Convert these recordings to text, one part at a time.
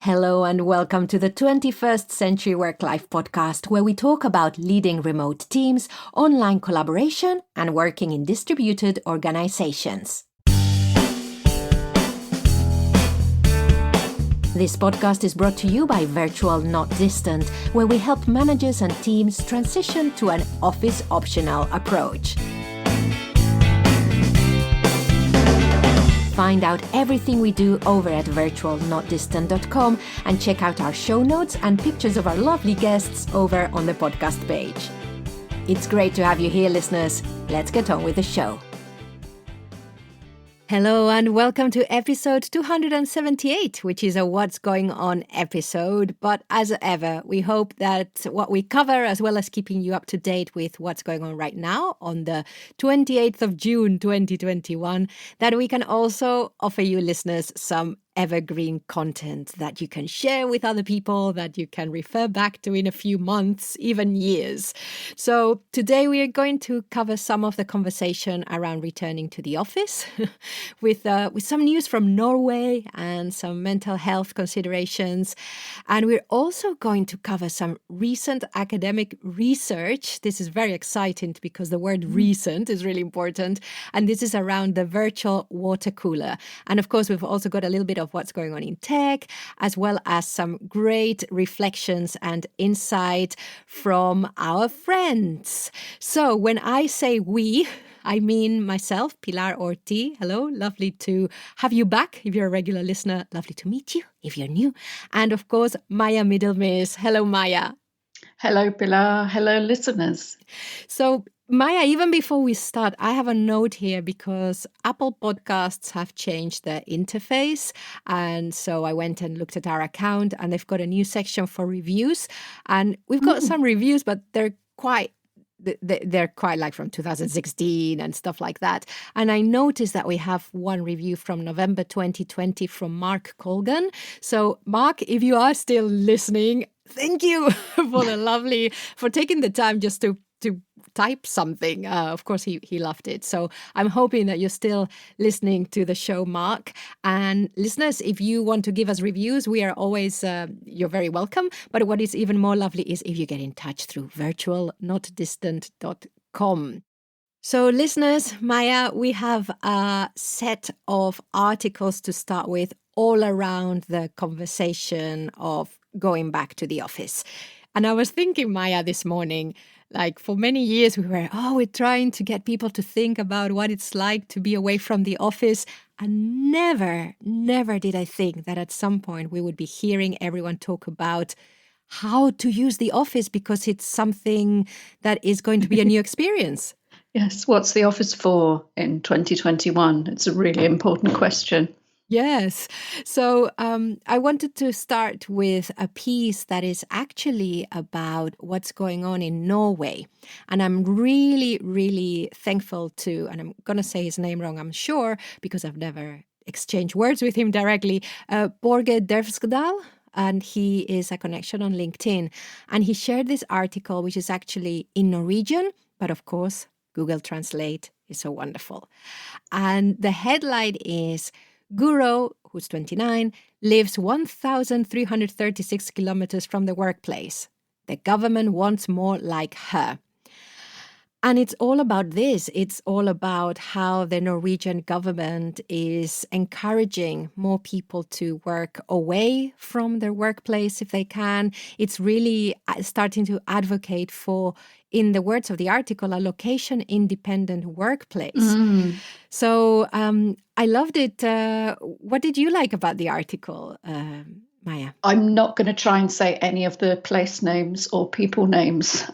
Hello and welcome to the 21st Century Work-Life podcast, where we talk about leading remote teams, online collaboration, and working in distributed organizations. This podcast is brought to you by Virtual Not Distant, where we help managers and teams transition to an office-optional approach. Find out everything we do over at virtualnotdistant.com and check out our show notes and pictures of our lovely guests over on the podcast page. It's great to have you here, listeners. Let's get on with the show. Hello and welcome to episode 278, which is a What's Going On episode. But as ever, we hope that what we cover, as well as keeping you up to date with what's going on right now on the 28th of June, 2021, that we can also offer you listeners some evergreen content that you can share with other people, that you can refer back to in a few months, even years. So today we are going to cover some of the conversation around returning to the office with some news from Norway and some mental health considerations. And we're also going to cover some recent academic research. This is very exciting because the word recent is really important. And this is around the virtual water cooler. And of course, we've also got a little bit of what's going on in tech, as well as some great reflections and insight from our friends. So when I say we, I mean myself, Pilar or T. Hello, lovely to have you back. If you're a regular listener, lovely to meet you if you're new. And of course, Maya Middlemiss. Hello, Maya. Hello, Pilar. Hello, listeners. So Maya, even before we start, I have a note here because Apple Podcasts have changed their interface. And so I went and looked at our account and they've got a new section for reviews. And we've got some reviews, but they're quite like from 2016 and stuff like that. And I noticed that we have one review from November 2020 from Mark Colgan. So Mark, if you are still listening, thank you for taking the time just to type something. Of course, he loved it. So I'm hoping that you're still listening to the show, Mark. And listeners, if you want to give us reviews, we are always, you're very welcome. But what is even more lovely is if you get in touch through virtualnotdistant.com. So listeners, Maya, we have a set of articles to start with all around the conversation of going back to the office. And I was thinking, Maya, this morning, like for many years, we're trying to get people to think about what it's like to be away from the office. And never did I think that at some point we would be hearing everyone talk about how to use the office because it's something that is going to be a new experience. Yes, what's the office for in 2021? It's a really important question. Yes. So I wanted to start with a piece that is actually about what's going on in Norway. And I'm really, really thankful to, and I'm going to say his name wrong, I'm sure, because I've never exchanged words with him directly, Borge Derfskedal. And he is a connection on LinkedIn. And he shared this article, which is actually in Norwegian, but of course, Google Translate is so wonderful. And the headline is, Guro, who's 29, lives 1,336 kilometers from the workplace. The government wants more like her. And it's all about this. It's all about how the Norwegian government is encouraging more people to work away from their workplace if they can. It's really starting to advocate for, in the words of the article, a location-independent workplace. So I loved it. What did you like about the article, Maya? I'm not going to try and say any of the place names or people names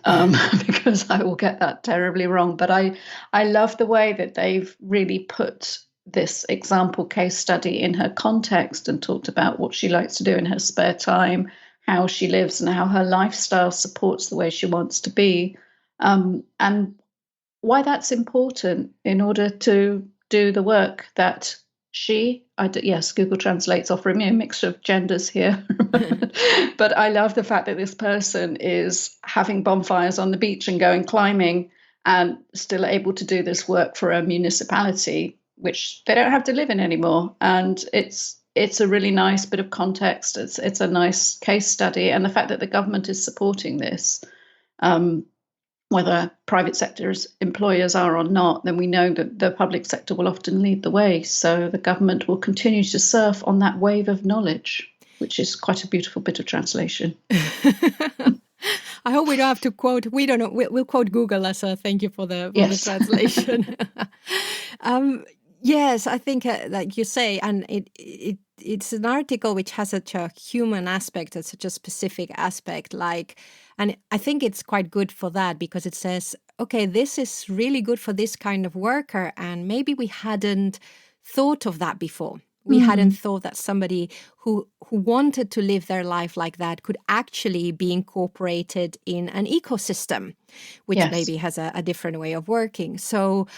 because I will get that terribly wrong. But I love the way that they've really put this example case study in her context and talked about what she likes to do in her spare time, how she lives and how her lifestyle supports the way she wants to be, and why that's important in order to do the work that yes, Google Translate's offering me a mixture of genders here. But I love the fact that this person is having bonfires on the beach and going climbing and still able to do this work for a municipality, which they don't have to live in anymore. And it's it's a really nice bit of context. It's a nice case study, and the fact that the government is supporting this, whether private sector's employers are or not, then we know that the public sector will often lead the way. So the government will continue to surf on that wave of knowledge, which is quite a beautiful bit of translation. I hope we don't have to quote. We don't know. We'll quote Google as a thank you for the Yes. translation. Yes, I think like you say, and it's an article which has such a human aspect and such a specific aspect. And I think it's quite good for that because it says, okay, this is really good for this kind of worker, and maybe we hadn't thought of that before. We hadn't thought that somebody who wanted to live their life like that could actually be incorporated in an ecosystem, which Yes. maybe has a different way of working. So,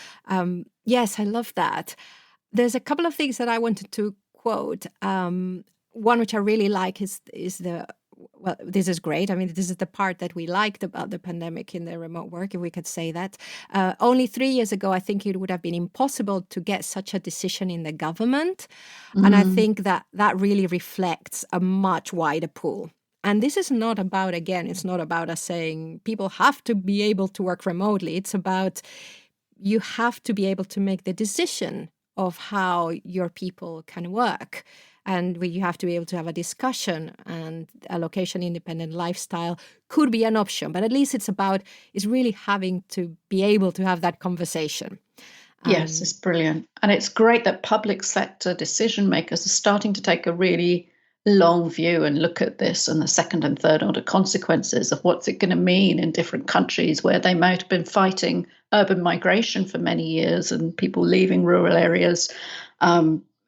yes, I love that. There's a couple of things that I wanted to quote. One which I really like is well, this is great. I mean, this is the part that we liked about the pandemic in the remote work, if we could say that. Only 3 years ago, I think it would have been impossible to get such a decision in the government. And I think that really reflects a much wider pool. And this is not about, again, it's not about us saying people have to be able to work remotely. It's about you have to be able to make the decision of how your people can work. And you have to be able to have a discussion, and a location-independent lifestyle could be an option. But at least it's really having to be able to have that conversation. Yes, it's brilliant. And it's great that public sector decision makers are starting to take a really long view and look at this and the second and third order consequences of what's it going to mean in different countries where they might have been fighting urban migration for many years and people leaving rural areas.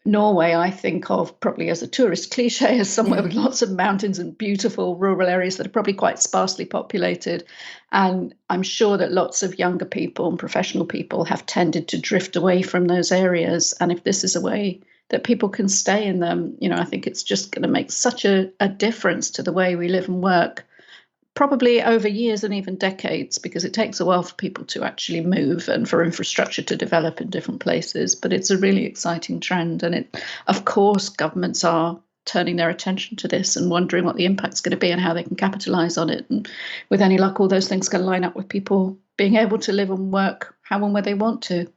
Norway, I think of probably as a tourist cliche, as somewhere with lots of mountains and beautiful rural areas that are probably quite sparsely populated. And I'm sure that lots of younger people and professional people have tended to drift away from those areas. And if this is a way that people can stay in them, I think it's just going to make such a difference to the way we live and work, probably over years and even decades, because it takes a while for people to actually move and for infrastructure to develop in different places. But it's a really exciting trend. And of course, governments are turning their attention to this and wondering what the impact's going to be and how they can capitalize on it. And with any luck, all those things can line up with people being able to live and work how and where they want to.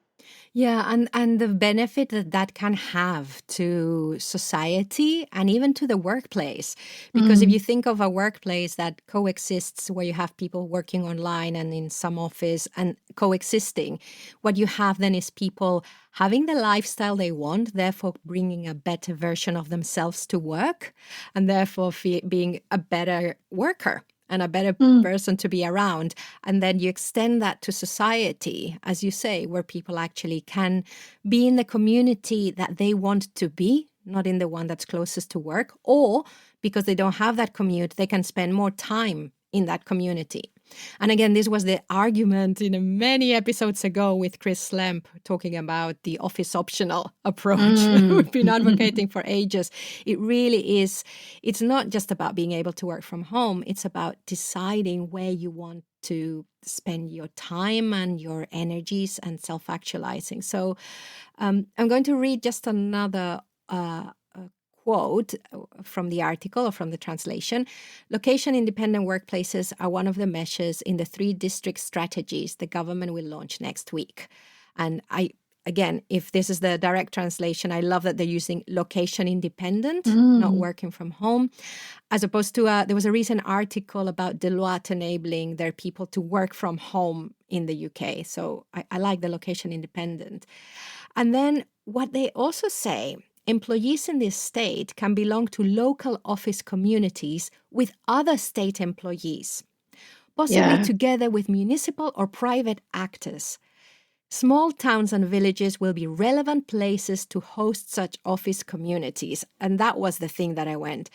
Yeah, and the benefit that can have to society and even to the workplace. Because if you think of a workplace that coexists, where you have people working online and in some office and coexisting, what you have then is people having the lifestyle they want, therefore bringing a better version of themselves to work, and therefore being a better worker and a better person to be around. And then you extend that to society, as you say, where people actually can be in the community that they want to be, not in the one that's closest to work, or because they don't have that commute, they can spend more time in that community. And again, this was the argument in many episodes ago with Chris Slemp, talking about the office optional approach we've been advocating for ages. It really is, it's not just about being able to work from home. It's about deciding where you want to spend your time and your energies and self-actualizing. So I'm going to read just another quote from the article or from the translation. Location-independent workplaces are one of the measures in the 3 district strategies the government will launch next week. And again, if this is the direct translation, I love that they're using location-independent, not working from home, as opposed to there was a recent article about Deloitte enabling their people to work from home in the UK. So I like the location-independent. And then what they also say, employees in this state can belong to local office communities with other state employees, possibly together with municipal or private actors. Small towns and villages will be relevant places to host such office communities. And that was the thing that I went,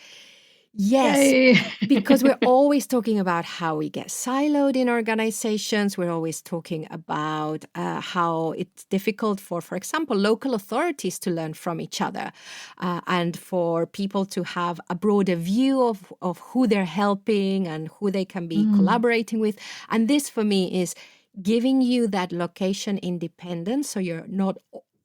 yes, because we're always talking about how we get siloed in organizations. We're always talking about how it's difficult for example, local authorities to learn from each other and for people to have a broader view of who they're helping and who they can be collaborating with. And this for me is giving you that location independence, so you're not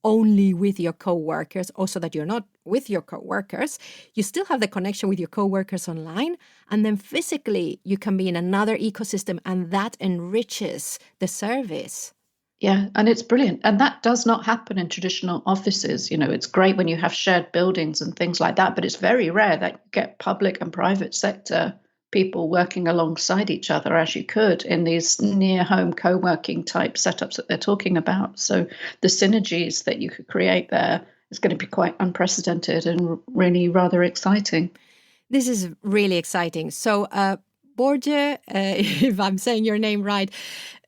only with your co-workers, also that you're not with your coworkers, you still have the connection with your coworkers online, and then physically you can be in another ecosystem, and that enriches the service. Yeah, and it's brilliant. And that does not happen in traditional offices. It's great when you have shared buildings and things like that, but it's very rare that you get public and private sector people working alongside each other as you could in these near home co-working type setups that they're talking about. So the synergies that you could create there is going to be quite unprecedented and really rather exciting. This is really exciting. So, Borge, if I'm saying your name right,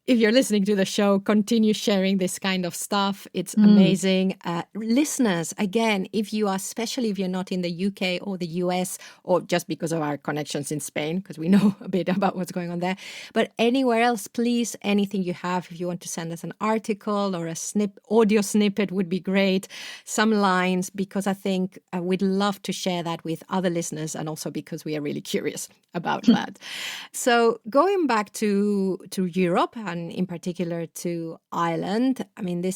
if you're listening to the show, continue sharing this kind of stuff. It's amazing. Listeners, again, especially if you're not in the UK or the US, or just because of our connections in Spain, because we know a bit about what's going on there, but anywhere else, please, anything you have, if you want to send us an article or a audio snippet would be great, some lines, because I think we'd love to share that with other listeners, and also because we are really curious about that. So going back to Europe, and in particular to Ireland, I mean,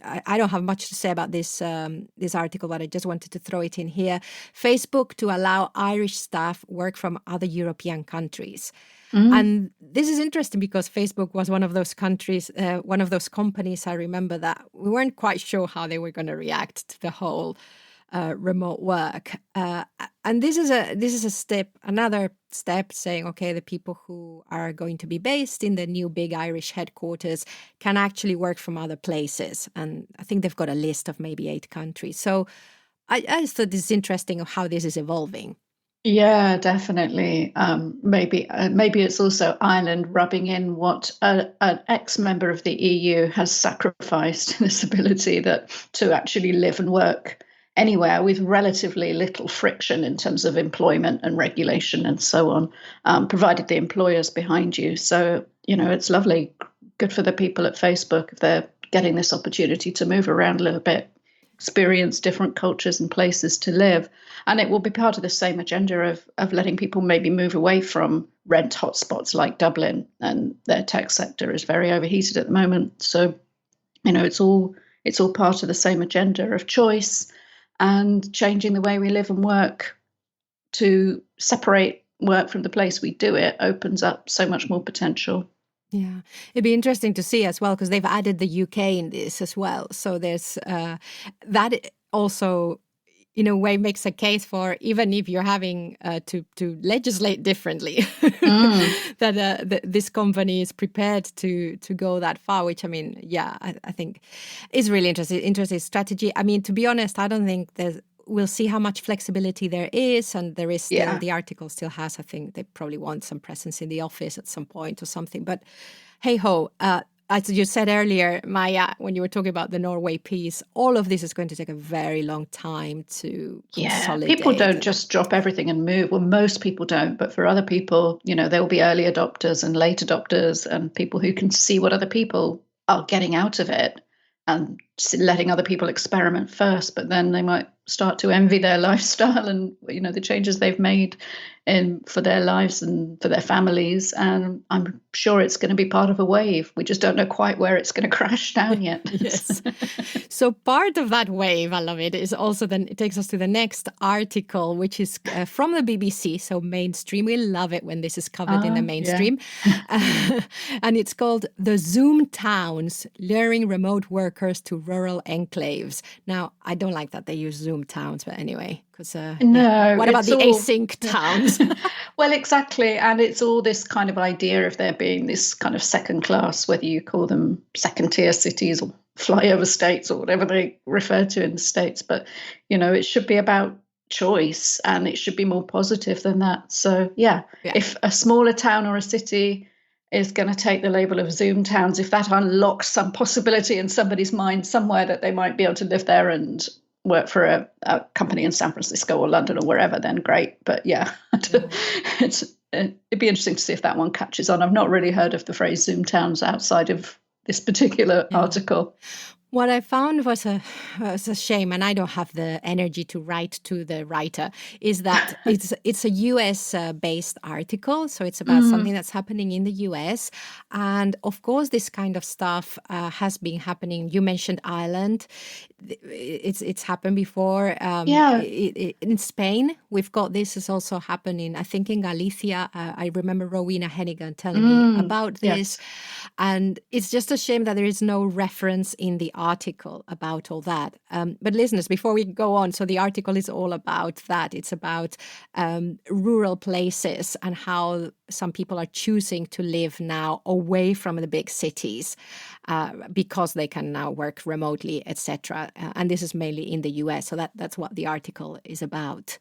I don't have much to say about this article, but I just wanted to throw it in here. Facebook to allow Irish staff work from other European countries. And this is interesting because Facebook was one of those countries, one of those companies, I remember, that we weren't quite sure how they were going to react to the whole remote work, and this is another step saying, okay, the people who are going to be based in the new big Irish headquarters can actually work from other places, and I think they've got a list of maybe 8 countries. So I just thought this is interesting of how this is evolving. Yeah, definitely. Maybe it's also Ireland rubbing in what an ex-member of the EU has sacrificed, this ability to actually live and work anywhere with relatively little friction in terms of employment and regulation and so on, provided the employer's behind you. So, it's lovely. Good for the people at Facebook if they're getting this opportunity to move around a little bit, experience different cultures and places to live. And it will be part of the same agenda of letting people maybe move away from rent hotspots like Dublin, and their tech sector is very overheated at the moment. So, it's all part of the same agenda of choice and changing the way we live and work. To separate work from the place we do it opens up so much more potential. Yeah, it'd be interesting to see as well, because they've added the UK in this as well. So there's that also, in a way, makes a case for, even if you're having to legislate differently, that this company is prepared to go that far. Which, I mean, yeah, I think is really interesting strategy. I mean, to be honest, I don't think we'll see how much flexibility there is, and there is still, the article still has, I think they probably want some presence in the office at some point or something. But hey ho, as you said earlier, Maya, when you were talking about the Norway piece, all of this is going to take a very long time to consolidate. People don't just drop everything and move. Well, most people don't, but for other people, there will be early adopters and late adopters, and people who can see what other people are getting out of it and letting other people experiment first, but then they might start to envy their lifestyle and the changes they've made for their lives and for their families. And I'm sure it's going to be part of a wave. We just don't know quite where it's going to crash down yet. Yes. So part of that wave, I love it, is also then it takes us to the next article, which is from the BBC, so mainstream. We love it when this is covered in the mainstream. Yeah. And it's called The Zoom Towns, Luring Remote Workers to Rural Enclaves. Now, I don't like that they use Zoom towns, but anyway, because what about the async towns? Well, exactly. And it's all this kind of idea of there being this kind of second class, whether you call them second tier cities or flyover states or whatever they refer to in the States. But, it should be about choice, and it should be more positive than that. So, if a smaller town or a city is going to take the label of Zoom towns, if that unlocks some possibility in somebody's mind somewhere that they might be able to live there and work for a company in San Francisco or London or wherever, then great. But it'd be interesting to see if that one catches on. I've not really heard of the phrase Zoom towns outside of this particular article. What I found was a shame, and I don't have the energy to write to the writer, is that it's a US based article, so it's about something that's happening in the US, and of course this kind of stuff has been happening. You mentioned Ireland, it's happened before. Yeah. In Spain, we've got this has also happening. I think in Galicia, I remember Rowena Hennigan telling me about this, Yes. and it's just a shame that there is no reference in the article about all that. But listeners, before we go on, so the article is all about that. It's about rural places and how some people are choosing to live now away from the big cities because they can now work remotely, etc. And this is mainly in the US. So that's what the article is about.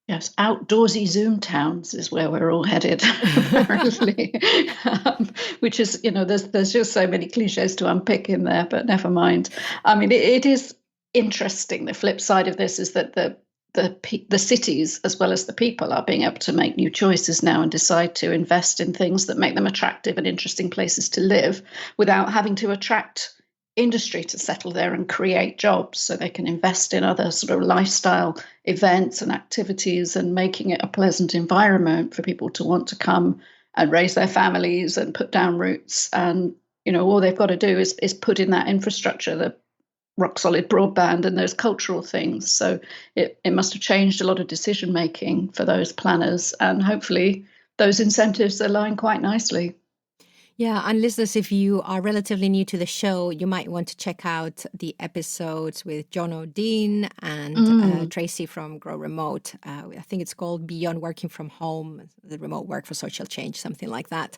Yes, outdoorsy Zoom towns is where we're all headed, apparently. Which is, there's just so many cliches to unpick in there, but never mind. I mean, it is interesting. The flip side of this is that the cities, as well as the people, are being able to make new choices now and decide to invest in things that make them attractive and interesting places to live without having to attract industry to settle there and create jobs, so they can invest in other sort of lifestyle events and activities and making it a pleasant environment for people to want to come and raise their families and put down roots. And all they've got to do is put in that infrastructure, the rock solid broadband and those cultural things. So it must have changed a lot of decision making for those planners, and hopefully those incentives align quite nicely. Yeah, and listeners, if you are relatively new to the show, you might want to check out the episodes with John O'Dean and Tracy from Grow Remote. I think it's called Beyond Working from Home, the Remote Work for Social Change, something like that.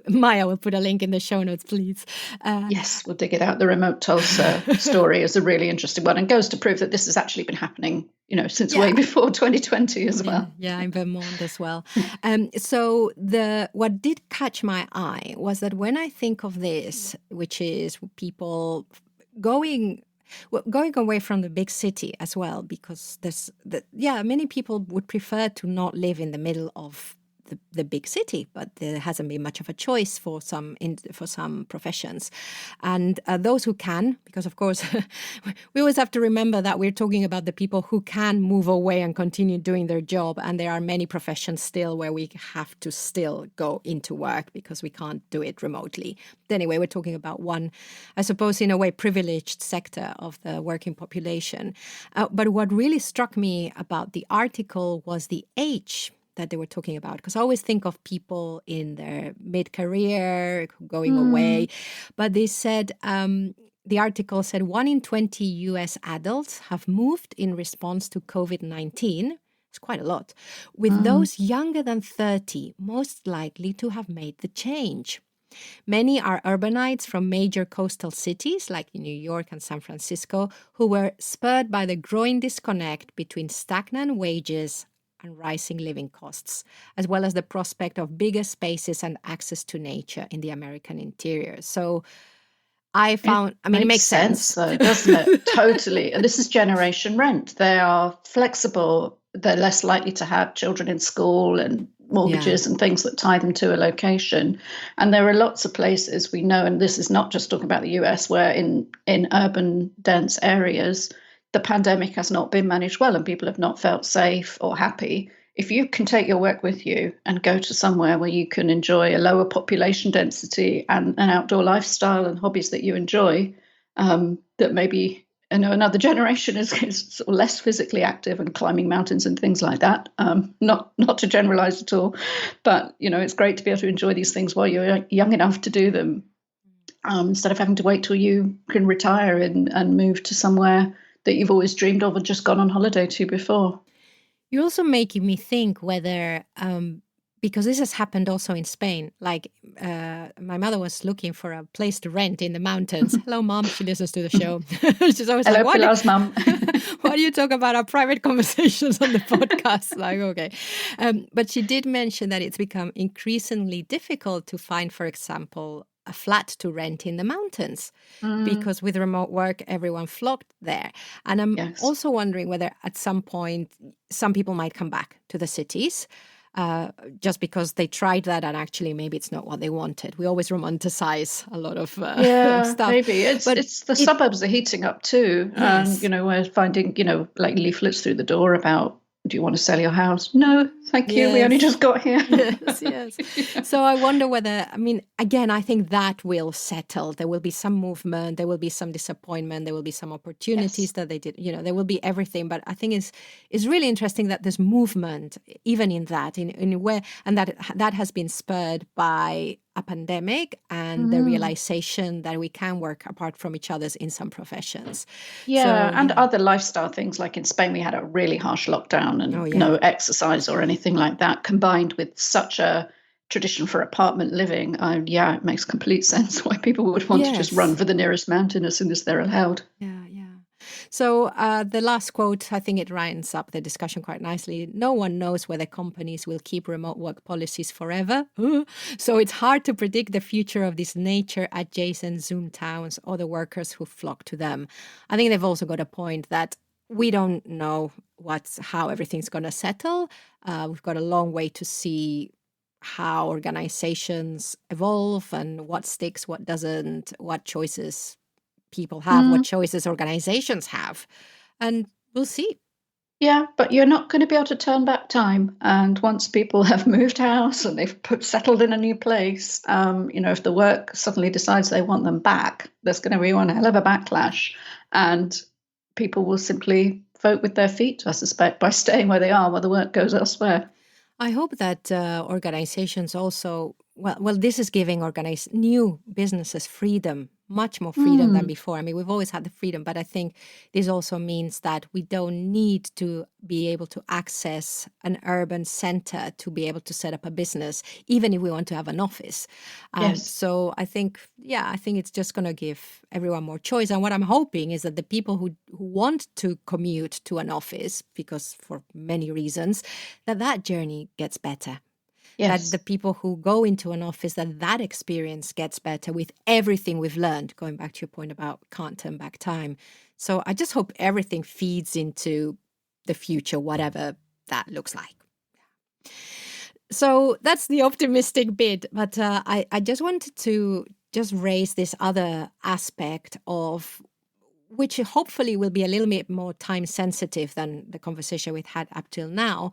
Maya will put a link in the show notes, please. Yes, we'll dig it out. The remote Tulsa story is a really interesting one and goes to prove that this has actually been happening, since way before 2020 as well. Yeah, in Vermont as well. So what did catch my eye was that when I think of this, which is people going away from the big city as well, because many people would prefer to not live in the middle of the big city, but there hasn't been much of a choice for some professions, and those who can, because of course we always have to remember that we're talking about the people who can move away and continue doing their job, and there are many professions still where we have to still go into work because we can't do it remotely. But anyway, we're talking about one, I suppose, in a way, privileged sector of the working population. But what really struck me about the article was the age that they were talking about, because I always think of people in their mid-career going away, but they said the article said 1 in 20 US adults have moved in response to COVID-19. It's quite a lot, with those younger than 30 most likely to have made the change. Many are urbanites from major coastal cities like New York and San Francisco, who were spurred by the growing disconnect between stagnant wages and rising living costs, as well as the prospect of bigger spaces and access to nature in the American interior. So I found, it Makes makes sense. though, doesn't it? Totally. And this is generation rent. They are flexible. They're less likely to have children in school and mortgages and things that tie them to a location. And there are lots of places we know, and this is not just talking about the US, where in urban dense areas, the pandemic has not been managed well and people have not felt safe or happy. If you can take your work with you and go to somewhere where you can enjoy a lower population density and an outdoor lifestyle and hobbies that you enjoy, that maybe another generation is sort of less physically active and climbing mountains and things like that. Not to generalize at all, but it's great to be able to enjoy these things while you're young enough to do them, instead of having to wait till you can retire and move to somewhere that you've always dreamed of and just gone on holiday to before. You're also making me think whether, because this has happened also in Spain, like my mother was looking for a place to rent in the mountains. Hello, Mom. She listens to the show. She's always Hello, like, Pilar's mum. why do you talk about our private conversations on the podcast? Like, okay. But she did mention that it's become increasingly difficult to find, for example, a flat to rent in the mountains, because with remote work, everyone flocked there. And I'm also wondering whether at some point, some people might come back to the cities. just because they tried that and actually maybe it's not what they wanted. We always romanticize a lot of Yeah, stuff, maybe but it's the it, suburbs are heating up too, and yes. we're finding like leaflets through the door about, do you want to sell your house? No, thank you. We only Yes. just got here. Yes, yes. So I wonder whether, I mean, again, I think that will settle. There will be some movement, there will be some disappointment, there will be some opportunities Yes. that they did, there will be everything. But I think it's really interesting that there's movement, even in that, in where, and that has been spurred by a pandemic and the Mm. realization that we can work apart from each other's in some professions. Yeah, So and yeah. other lifestyle things, like in Spain, we had a really harsh lockdown Oh and yeah. no exercise or anything like that, combined with such a tradition for apartment living. Yeah, it makes complete sense why people would want to just run Yes. for the nearest mountain as soon as they're allowed. Yeah, yeah. So the last quote, I think it rounds up the discussion quite nicely. No one knows whether companies will keep remote work policies forever. So it's hard to predict the future of these nature adjacent Zoom towns or the workers who flock to them. I think they've also got a point that we don't know how everything's going to settle. We've got a long way to see how organizations evolve and what sticks, what doesn't, what choices people have, what Mm. choices organizations have. And we'll see. Yeah, but you're not going to be able to turn back time. And once people have moved house and they've settled in a new place, if the work suddenly decides they want them back, there's going to be one hell of a backlash. And people will simply vote with their feet, I suspect, by staying where they are while the work goes elsewhere. I hope that organizations also, well, this is giving new businesses freedom, much more freedom than Mm, before. I mean, we've always had the freedom, but I think this also means that we don't need to be able to access an urban center to be able to set up a business, even if we want to have an office. yes. So I think it's just going to give everyone more choice. And what I'm hoping is that the people who want to commute to an office, because for many reasons, that journey gets better, that the Yes. people who go into an office, that experience gets better with everything we've learned, going back to your point about can't turn back time. So I just hope everything feeds into the future, whatever that looks like. So that's the optimistic bit, but I just wanted to just raise this other aspect of which hopefully will be a little bit more time sensitive than the conversation we've had up till now,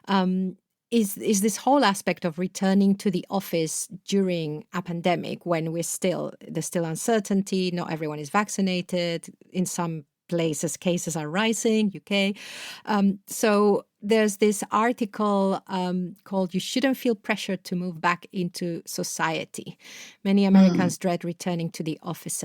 um, is this whole aspect of returning to the office during a pandemic when there's still uncertainty, not everyone is vaccinated, in some places cases are rising, UK. So there's this article called "You Shouldn't Feel Pressured to Move Back into Society. Many Mm. Americans dread returning to the office.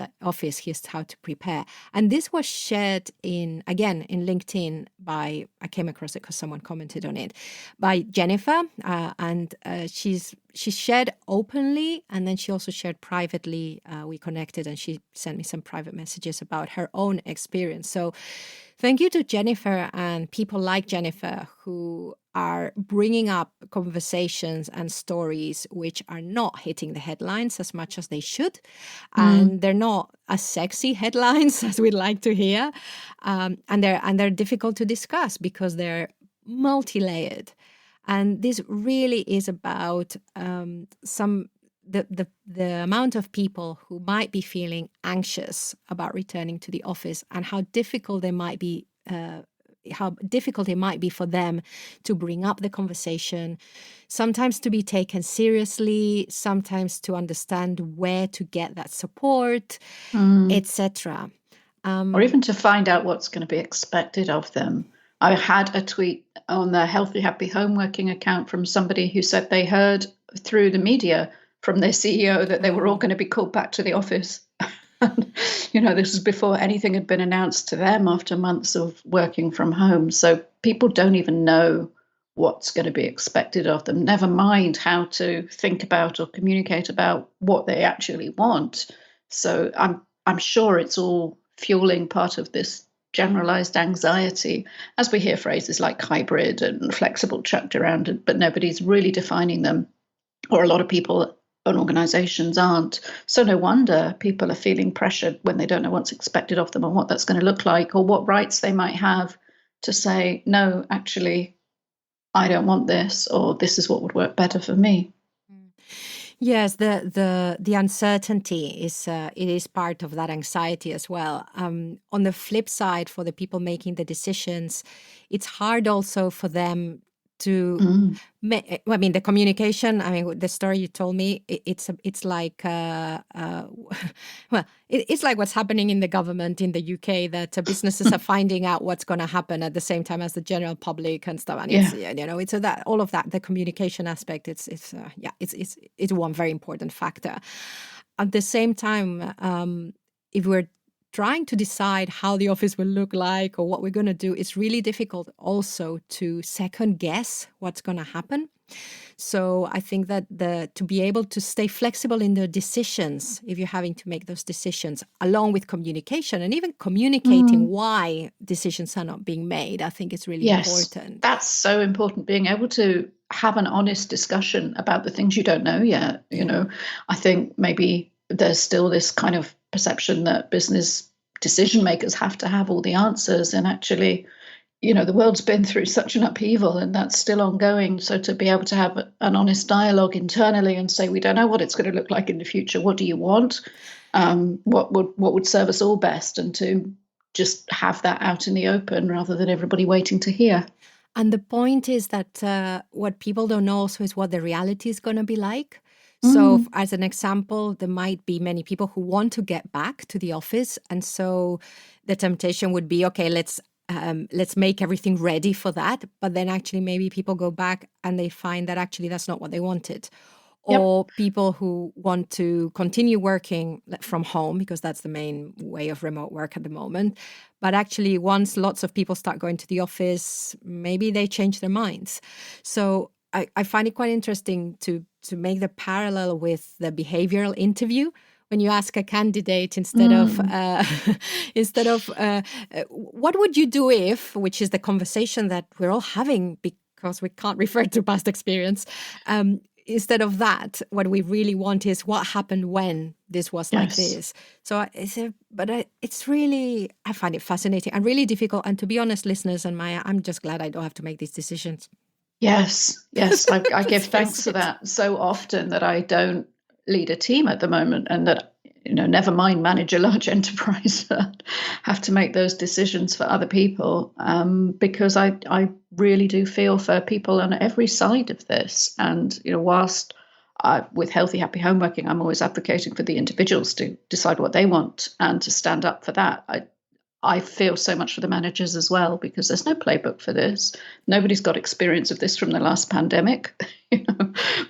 Here's how to prepare." And this was shared in LinkedIn by, I came across it because someone commented on it, by Jennifer. And she shared openly, and then she also shared privately. We connected and she sent me some private messages about her own experience. So thank you to Jennifer and people like Jennifer who are bringing up conversations and stories which are not hitting the headlines as much as they should. Mm. And they're not as sexy headlines as we'd like to hear. And they're difficult to discuss because they're multi-layered. And this really is about the amount of people who might be feeling anxious about returning to the office and how difficult they might be. How difficult it might be for them to bring up the conversation, sometimes to be taken seriously, sometimes to understand where to get that support, Mm. etc. Or even to find out what's going to be expected of them. I had a tweet on the Healthy Happy Homeworking account from somebody who said they heard through the media from their CEO that they were all Oh, going to be called back to the office. And, this was before anything had been announced to them after months of working from home. So people don't even know what's going to be expected of them, never mind how to think about or communicate about what they actually want. So I'm sure it's all fueling part of this generalized anxiety, as we hear phrases like hybrid and flexible chucked around, but nobody's really defining them, or a lot of people and organizations aren't. So no wonder people are feeling pressured when they don't know what's expected of them and what that's going to look like, or what rights they might have to say, no, actually, I don't want this, or this is what would work better for me. Yes, the uncertainty is it is part of that anxiety as well. On the flip side, for the people making the decisions, it's hard also for them to. Mm. I mean, the communication. I mean, the story you told me. It's like well, it's like what's happening in the government in the UK, that businesses are finding out what's going to happen at the same time as the general public and stuff. And it's Yeah. it's that all of that, the communication aspect. It's one very important factor. At the same time, if we're trying to decide how the office will look like or what we're going to do, it's really difficult also to second guess what's going to happen. So I think that to be able to stay flexible in the decisions, if you're having to make those decisions, along with communication and even communicating why decisions are not being made, I think it's really Yes, important. that's so important. Being able to have an honest discussion about the things you don't know yet. I think maybe there's still this kind of perception that business decision makers have to have all the answers, and actually, the world's been through such an upheaval, and that's still ongoing. So to be able to have an honest dialogue internally and say, we don't know what it's going to look like in the future. What do you want? What would serve us all best? And to just have that out in the open rather than everybody waiting to hear. And the point is that what people don't know also is what the reality is going to be like. So, as an example, there might be many people who want to get back to the office, and so the temptation would be, okay, let's make everything ready for that. But then actually, maybe people go back and they find that actually that's not what they wanted. Yep. Or people who want to continue working from home, because that's the main way of remote work at the moment. But actually, once lots of people start going to the office, maybe they change their minds. So I find it quite interesting to make the parallel with the behavioral interview. When you ask a candidate instead of what would you do if, which is the conversation that we're all having because we can't refer to past experience. Instead of that, what we really want is what happened when this was like this. So it's really, I find it fascinating and really difficult. And to be honest, listeners and Maya, I'm just glad I don't have to make these decisions. Yes. I give thanks for that so often, that I don't lead a team at the moment, and that, never mind manage a large enterprise, have to make those decisions for other people, because I really do feel for people on every side of this. And, whilst with Healthy, Happy Home Working, I'm always advocating for the individuals to decide what they want and to stand up for that. I feel so much for the managers as well, because there's no playbook for this. Nobody's got experience of this from the last pandemic.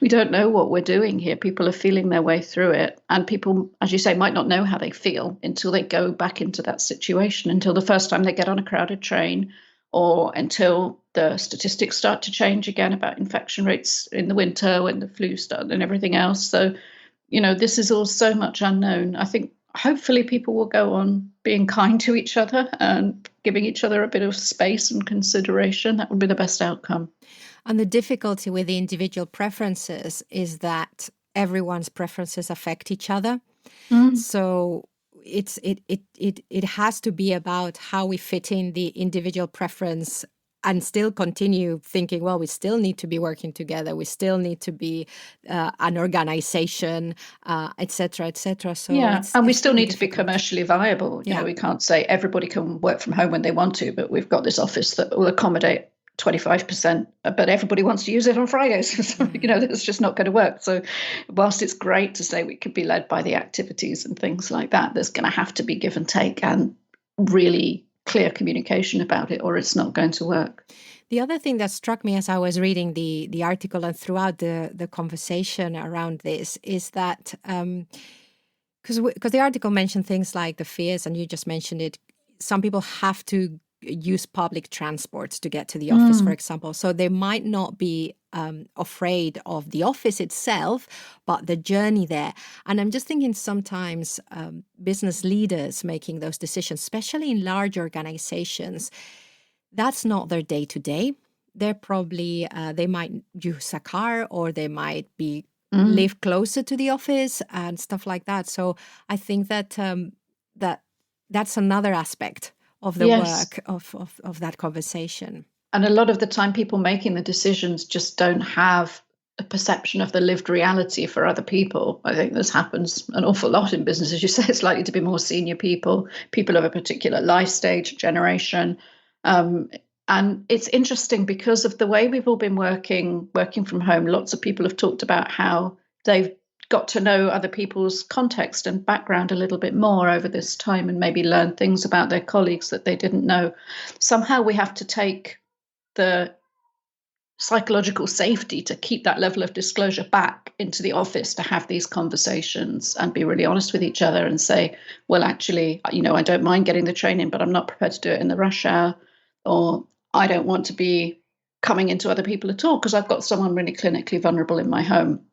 We don't know what we're doing here. People are feeling their way through it. And people, as you say, might not know how they feel until they go back into that situation, until the first time they get on a crowded train, or until the statistics start to change again about infection rates in the winter when the flu started and everything else. So, this is all so much unknown. I think hopefully people will go on being kind to each other and giving each other a bit of space and consideration. That would be the best outcome. And the difficulty with the individual preferences is that everyone's preferences affect each other. So it has to be about how we fit in the individual preference and still continue thinking, well, we still need to be working together. We still need to be an organization, et cetera, et cetera. So and we it's still really need to be difficult. commercially viable. We can't say everybody can work from home when they want to, but we've got this office that will accommodate 25%, but everybody wants to use it on Fridays. So, that's just not going to work. So whilst it's great to say we could be led by the activities and things like that, there's going to have to be give and take and really clear communication about it, or it's not going to work. The other thing that struck me as I was reading the article and throughout the conversation around this is that because the article mentioned things like the fears, and you just mentioned it, some people have to use public transport to get to the office, for example. So they might not be afraid of the office itself, but the journey there. And I'm just thinking sometimes business leaders making those decisions, especially in large organizations, that's not their day to day. They're probably, they might use a car, or they might be live closer to the office and stuff like that. So I think that that's another aspect of the work of that conversation. And a lot of the time, people making the decisions just don't have a perception of the lived reality for other people. I think this happens an awful lot in business. As you say, it's likely to be more senior people, people of a particular life stage, generation. And it's interesting because of the way we've all been working from home. Lots of people have talked about how they've got to know other people's context and background a little bit more over this time and maybe learn things about their colleagues that they didn't know. Somehow we have to take the psychological safety to keep that level of disclosure back into the office to have these conversations and be really honest with each other and say, well, actually, I don't mind getting the training, but I'm not prepared to do it in the rush hour, or I don't want to be coming into other people at all because I've got someone really clinically vulnerable in my home,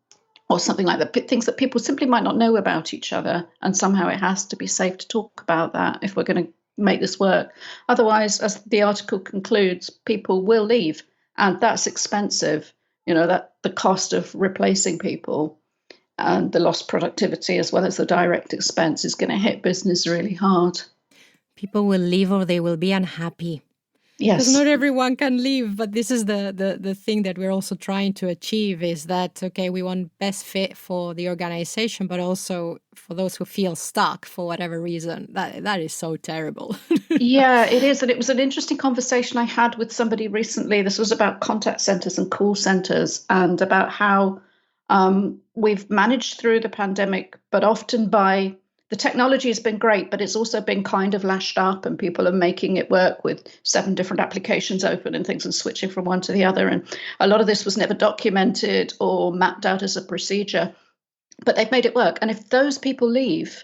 or something like that. Things that people simply might not know about each other, and somehow it has to be safe to talk about that if we're going to make this work. Otherwise, as the article concludes, people will leave, and that's expensive. That the cost of replacing people and the lost productivity as well as the direct expense is going to hit business really hard. People will leave or they will be unhappy. Yes. Because not everyone can leave, but this is the thing that we're also trying to achieve is that, okay, we want best fit for the organization, but also for those who feel stuck for whatever reason. That is so terrible. Yeah, it is. And it was an interesting conversation I had with somebody recently. This was about contact centers and call centers and about how we've managed through the pandemic, but often the technology has been great, but it's also been kind of lashed up and people are making it work with 7 different applications open and things and switching from one to the other. And a lot of this was never documented or mapped out as a procedure, but they've made it work. And if those people leave,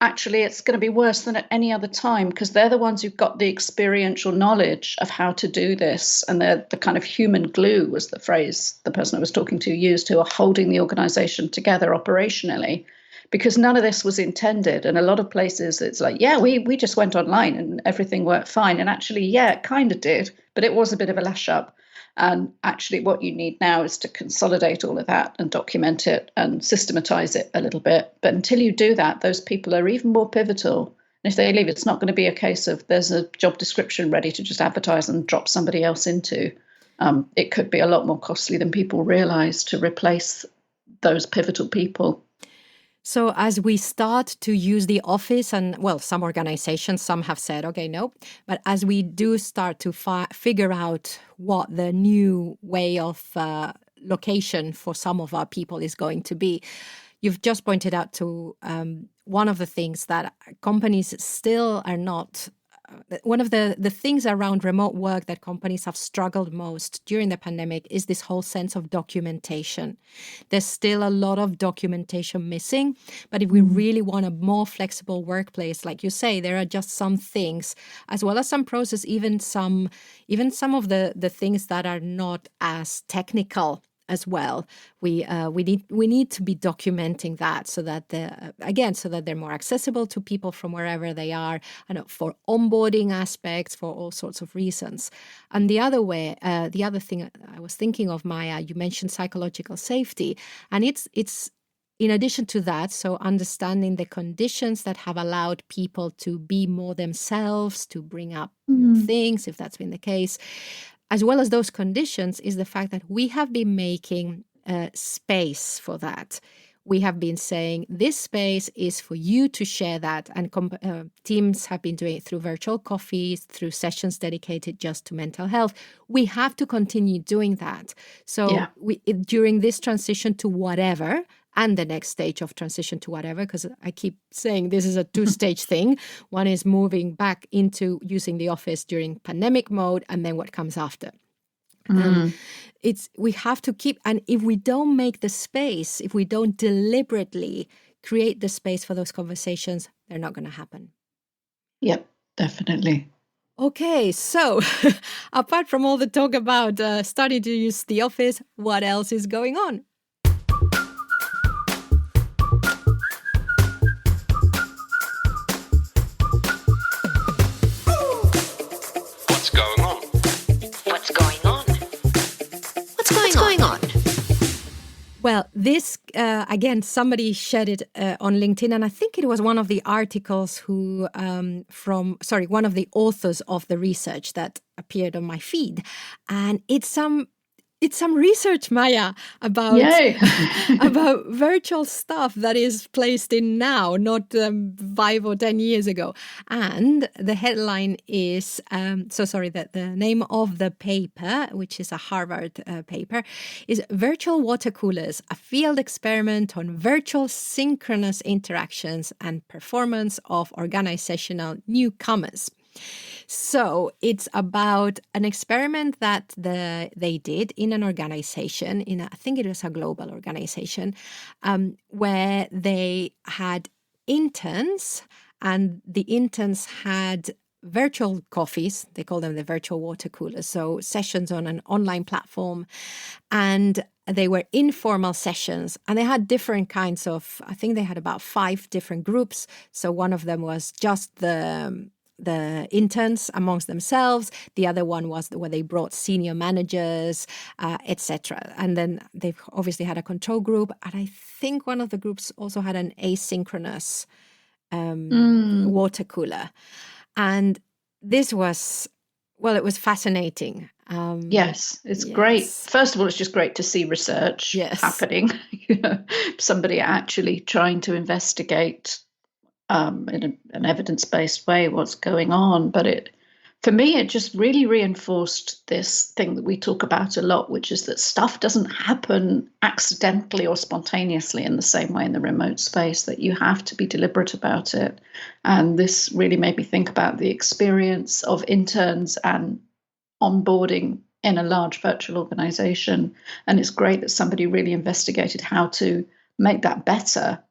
actually, it's going to be worse than at any other time because they're the ones who've got the experiential knowledge of how to do this. And they're the kind of human glue, was the phrase the person I was talking to used, who are holding the organization together operationally. Because none of this was intended. And a lot of places it's like, yeah, we just went online and everything worked fine. And actually, yeah, it kind of did, but it was a bit of a lash up. And actually what you need now is to consolidate all of that and document it and systematize it a little bit. But until you do that, those people are even more pivotal. And if they leave, it's not going to be a case of there's a job description ready to just advertise and drop somebody else into. It could be a lot more costly than people realize to replace those pivotal people. So as we start to use the office, and well, some organizations, some have said, okay, no, but as we do start to figure out what the new way of location for some of our people is going to be, you've just pointed out to one of the things that companies still are not. One of the things around remote work that companies have struggled most during the pandemic is this whole sense of documentation. There's still a lot of documentation missing, but if we really want a more flexible workplace, like you say, there are just some things, as well as some process, even some of the things that are not as technical as well. We need to be documenting that so that they're more accessible to people from wherever they are, and for onboarding aspects, for all sorts of reasons. And the other thing I was thinking of, Maya, you mentioned psychological safety, and it's in addition to that, so understanding the conditions that have allowed people to be more themselves, to bring up more things, if that's been the case, as well as those conditions, is the fact that we have been making space for that. We have been saying this space is for you to share that, and teams have been doing it through virtual coffees, through sessions dedicated just to mental health. We have to continue doing that. So during this transition to whatever, and the next stage of transition to whatever, because I keep saying this is a 2-stage thing. One is moving back into using the office during pandemic mode, and then what comes after. We have to keep, and if we don't make the space, if we don't deliberately create the space for those conversations, they're not going to happen. Yep, definitely. Okay, so apart from all the talk about starting to use the office, what else is going on? Well, this again, somebody shared it on LinkedIn, and I think it was one of the articles one of the authors of the research that appeared on my feed, and it's some research, Maya, about Yay! about virtual stuff that is placed in now, not 5 or 10 years ago. And the headline is that the name of the paper, which is a Harvard paper, is Virtual Watercoolers, a field experiment on virtual synchronous interactions and performance of organizational newcomers. So it's about an experiment that they did in an organization, I think it was a global organization, where they had interns, and the interns had virtual coffees. They call them the virtual water coolers. So sessions on an online platform, and they were informal sessions, and they had different kinds of, I think they had about 5 different groups. So one of them was just the interns amongst themselves. The other one was where they brought senior managers, etc. And then they've obviously had a control group. And I think one of the groups also had an asynchronous water cooler. And this was, well, it was fascinating. Yes, it's great. First of all, it's just great to see research happening. Somebody actually trying to investigate in an evidence-based way what's going on. But for me, it just really reinforced this thing that we talk about a lot, which is that stuff doesn't happen accidentally or spontaneously in the same way in the remote space, that you have to be deliberate about it. And this really made me think about the experience of interns and onboarding in a large virtual organization. And it's great that somebody really investigated how to make that better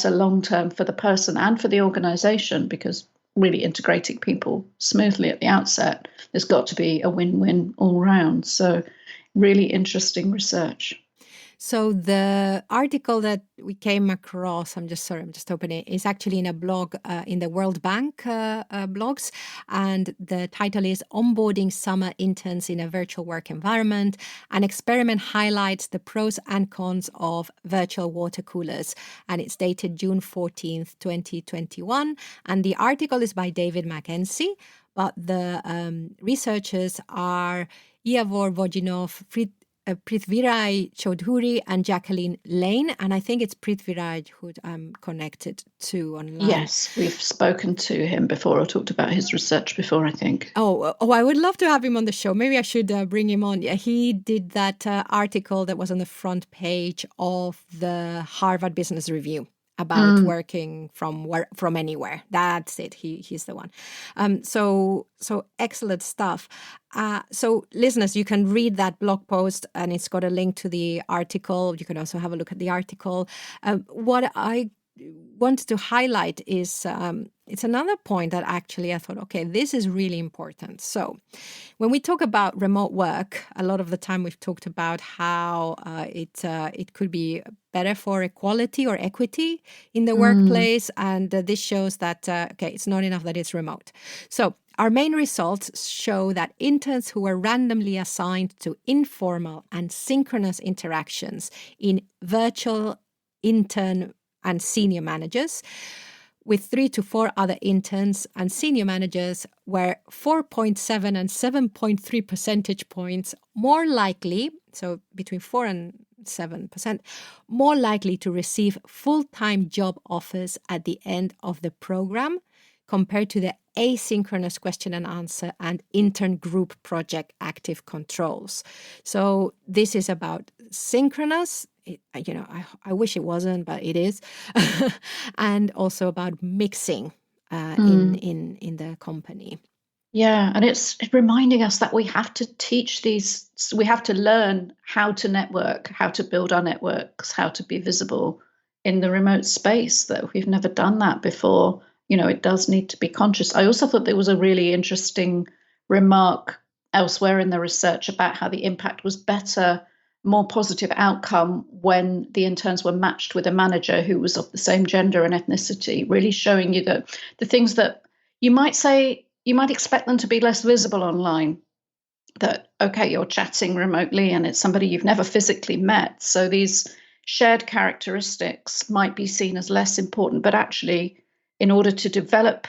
long term for the person and for the organization, because really integrating people smoothly at the outset, there's got to be a win-win all round. So really interesting research. So the article that we came across, I'm just opening it, is actually in a blog in the World Bank blogs. And the title is Onboarding Summer Interns in a Virtual Work Environment. An experiment highlights the pros and cons of virtual water coolers. And it's dated June 14th, 2021. And the article is by David Mackenzie, but the researchers are Ivor Vojinov, Prithviraj Chaudhuri and Jacqueline Lane. And I think it's Prithviraj who I'm connected to online. Yes, we've spoken to him before or talked about his research before, I think. Oh, I would love to have him on the show. Maybe I should bring him on. Yeah, he did that article that was on the front page of the Harvard Business Review about working from anywhere. That's it. He's the one. So excellent stuff. So listeners, you can read that blog post, and it's got a link to the article. You can also have a look at the article. What I wanted to highlight is it's another point that actually I thought, okay, this is really important. So when we talk about remote work, a lot of the time we've talked about how it could be better for equality or equity in the workplace. And this shows that, it's not enough that it's remote. So our main results show that interns who were randomly assigned to informal and synchronous interactions in virtual intern and senior managers with 3 to 4 other interns and senior managers were 4.7 and 7.3 percentage points more likely, so between 4 and 7%, more likely to receive full-time job offers at the end of the program compared to the asynchronous question and answer and intern group project active controls. So this is about synchronous. I wish it wasn't, but it is. And also about mixing in the company. Yeah, and it's reminding us that we have to teach we have to learn how to network, how to build our networks, how to be visible in the remote space, that we've never done that before. It does need to be conscious. I also thought there was a really interesting remark elsewhere in the research about how the impact was better, more positive outcome when the interns were matched with a manager who was of the same gender and ethnicity, really showing you that the things that you might expect them to be less visible online, that, okay, you're chatting remotely and it's somebody you've never physically met. So these shared characteristics might be seen as less important, but actually, in order to develop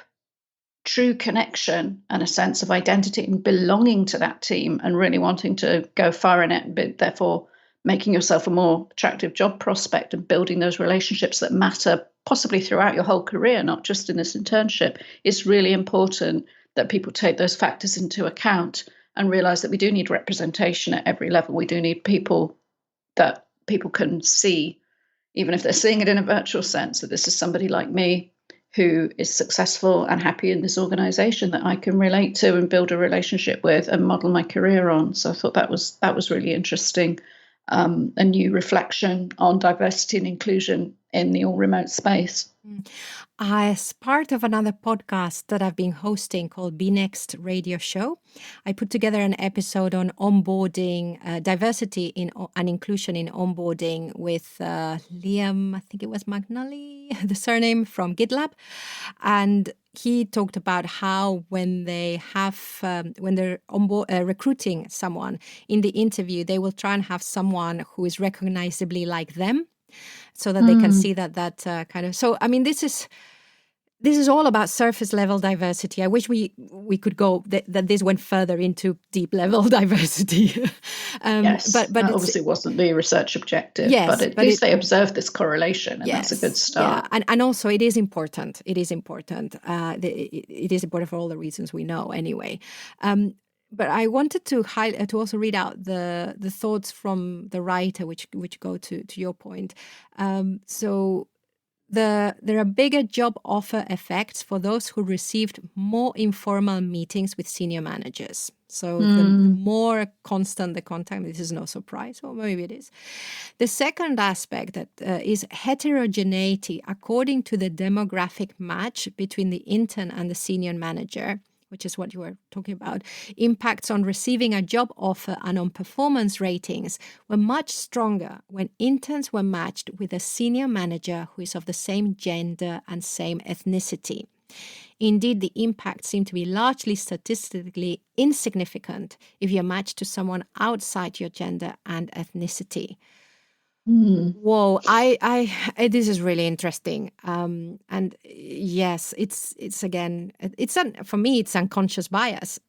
true connection and a sense of identity and belonging to that team and really wanting to go far in it, but therefore making yourself a more attractive job prospect and building those relationships that matter possibly throughout your whole career, not just in this internship, it's really important that people take those factors into account and realize that we do need representation at every level. We do need people that people can see, even if they're seeing it in a virtual sense, that this is somebody like me who is successful and happy in this organization that I can relate to and build a relationship with and model my career on. So I thought that was really interesting. A new reflection on diversity and inclusion in the all remote space. As part of another podcast that I've been hosting called Be Next Radio Show, I put together an episode on onboarding, diversity and inclusion in onboarding with Liam, I think it was McNally, the surname from GitLab. And he talked about how when they have, when they're recruiting someone in the interview, they will try and have someone who is recognizably like them, so that they can see that kind of. So I mean, this is all about surface level diversity. I wish we could go that this went further into deep level diversity. Yes, but that obviously wasn't the research objective. Yes, but at least they observed this correlation, and that's a good start. Yeah, and also it is important. It is important. It is important for all the reasons we know anyway. But I wanted to also read out the thoughts from the writer, which go to your point. So there are bigger job offer effects for those who received more informal meetings with senior managers. So the more constant the contact, this is no surprise, or maybe it is. The second aspect that is heterogeneity according to the demographic match between the intern and the senior manager, which is what you were talking about, impacts on receiving a job offer and on performance ratings were much stronger when interns were matched with a senior manager who is of the same gender and same ethnicity. Indeed, the impact seemed to be largely statistically insignificant if you're matched to someone outside your gender and ethnicity. Whoa, this is really interesting. And yes, it's again, for me, it's unconscious bias.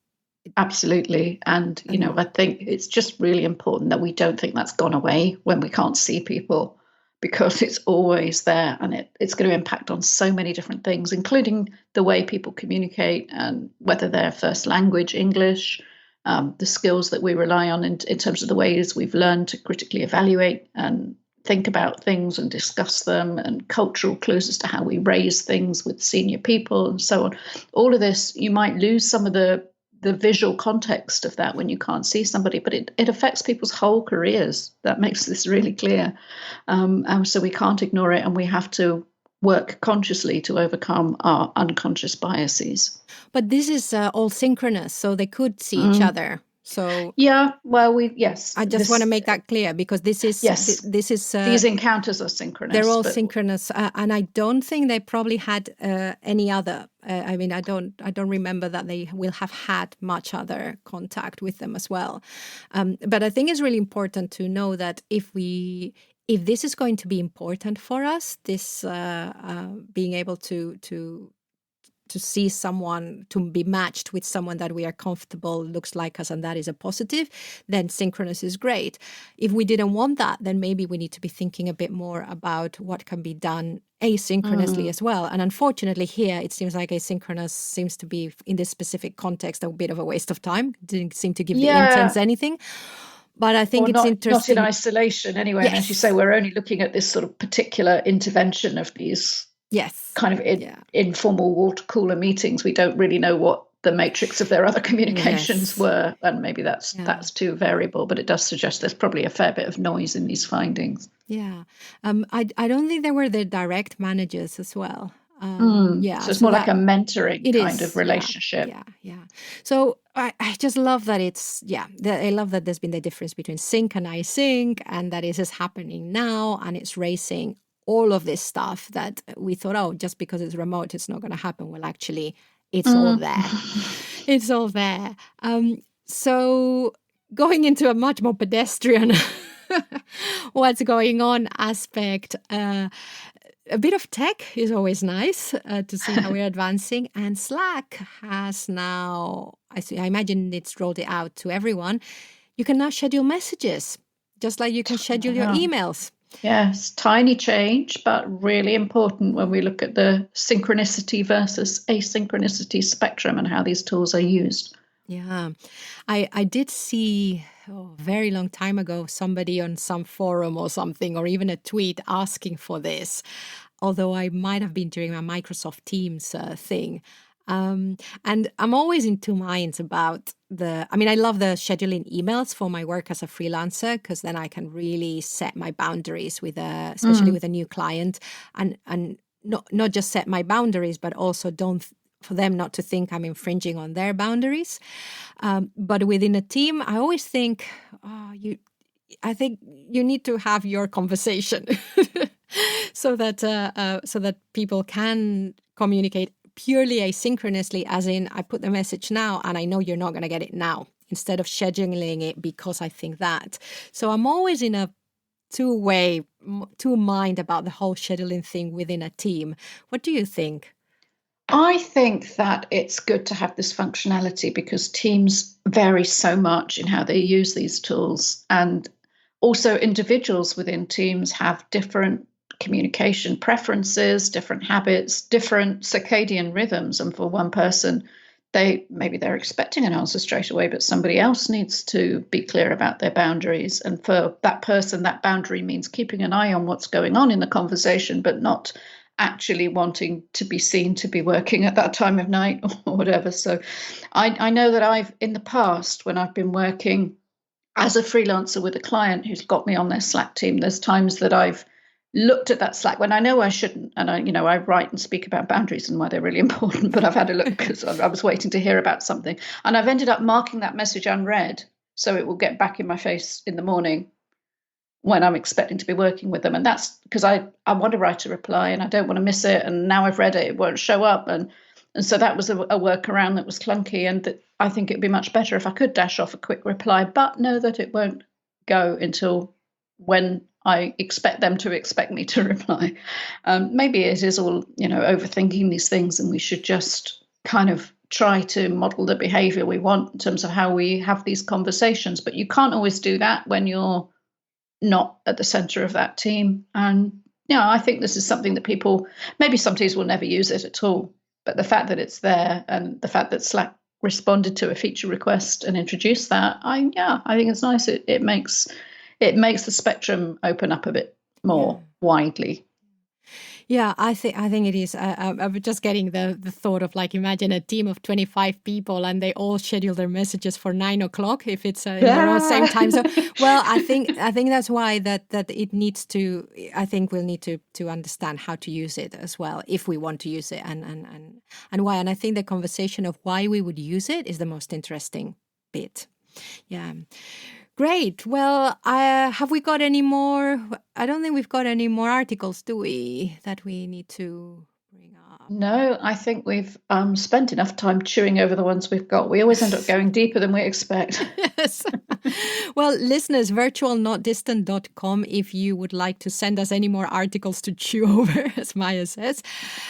Absolutely. And, I think it's just really important that we don't think that's gone away when we can't see people, because it's always there, and it's going to impact on so many different things, including the way people communicate and whether their first language, English, the skills that we rely on in terms of the ways we've learned to critically evaluate and think about things and discuss them, and cultural clues as to how we raise things with senior people and so on. All of this, you might lose some of the visual context of that when you can't see somebody, but it affects people's whole careers. That makes this really clear. So we can't ignore it, and we have to work consciously to overcome our unconscious biases. But this is all synchronous, so they could see each other. So yeah, well, I just want to make that clear, because this is these encounters are synchronous. They're all synchronous, and I don't think they probably had any other. I mean, I don't remember that they will have had much other contact with them as well. But I think it's really important to know that if this is going to be important for us, this being able to see someone, to be matched with someone that we are comfortable, looks like us, and that is a positive, then synchronous is great. If we didn't want that, then maybe we need to be thinking a bit more about what can be done asynchronously as well. And unfortunately here, it seems like asynchronous seems to be, in this specific context, a bit of a waste of time. It didn't seem to give the interns anything. But I think it's interesting. Not in isolation anyway. Yes. And as you say, we're only looking at this sort of particular intervention of these kind of informal water cooler meetings. We don't really know what the matrix of their other communications were, and maybe that's too variable, but it does suggest there's probably a fair bit of noise in these findings. Yeah. I don't think they were the direct managers as well. So it's more like a mentoring kind of relationship. Yeah. So I just love that I love that there's been the difference between sync and async, and that it is happening now, and it's raising all of this stuff that we thought, just because it's remote, it's not going to happen. Well, actually, it's all there. It's all there. So going into a much more pedestrian what's going on aspect. A bit of tech is always nice to see how we're advancing. And Slack has now, I imagine it's rolled it out to everyone. You can now schedule messages, just like you can schedule your emails. Yes, tiny change, but really important when we look at the synchronicity versus asynchronicity spectrum and how these tools are used. Yeah, I did see a very long time ago somebody on some forum or something, or even a tweet asking for this, although I might have been during my Microsoft Teams thing. And I'm always in two minds about I love the scheduling emails for my work as a freelancer, because then I can really set my boundaries with especially with a new client, and not just set my boundaries, but also for them not to think I'm infringing on their boundaries. But within a team, I always think, I think you need to have your conversation so that people can communicate purely asynchronously, as in I put the message now and I know you're not going to get it now, instead of scheduling it because I think that. So I'm always in a two mind about the whole scheduling thing within a team. What do you think? I think that it's good to have this functionality because teams vary so much in how they use these tools. And also individuals within teams have different communication preferences, different habits, different circadian rhythms. And for one person, maybe they're expecting an answer straight away, but somebody else needs to be clear about their boundaries. And for that person, that boundary means keeping an eye on what's going on in the conversation, but not actually wanting to be seen to be working at that time of night or whatever. So I know that I've, in the past, when I've been working as a freelancer with a client who's got me on their Slack team, there's times that I've looked at that Slack when I know I shouldn't. And I write and speak about boundaries and why they're really important, but I've had a look because I was waiting to hear about something. And I've ended up marking that message unread, so it will get back in my face in the morning when I'm expecting to be working with them. And that's because I want to write a reply and I don't want to miss it. And now I've read it, it won't show up. And so that was a workaround that was clunky. And I think it'd be much better if I could dash off a quick reply, but know that it won't go until when I expect them to expect me to reply. Maybe it is all, overthinking these things, and we should just kind of try to model the behavior we want in terms of how we have these conversations. But you can't always do that when you're not at the center of that team. And I think this is something that maybe some teams will never use it at all, but the fact that it's there and the fact that Slack responded to a feature request and introduced that, I think it's nice. It makes the spectrum open up a bit more widely. Yeah, I think it is. I'm just getting the thought of, like, imagine a team of 25 people and they all schedule their messages for 9 o'clock if it's in the same time. So, well, I think that's why that it needs to. I think we'll need to understand how to use it as well if we want to use it, and why. And I think the conversation of why we would use it is the most interesting bit. Yeah. Great. Well, have we got any more? I don't think we've got any more articles, do we, that we need to bring up? No, I think we've spent enough time chewing over the ones we've got. We always end up going deeper than we expect. Yes. Well, listeners, virtualnotdistant.com if you would like to send us any more articles to chew over, as Maya says.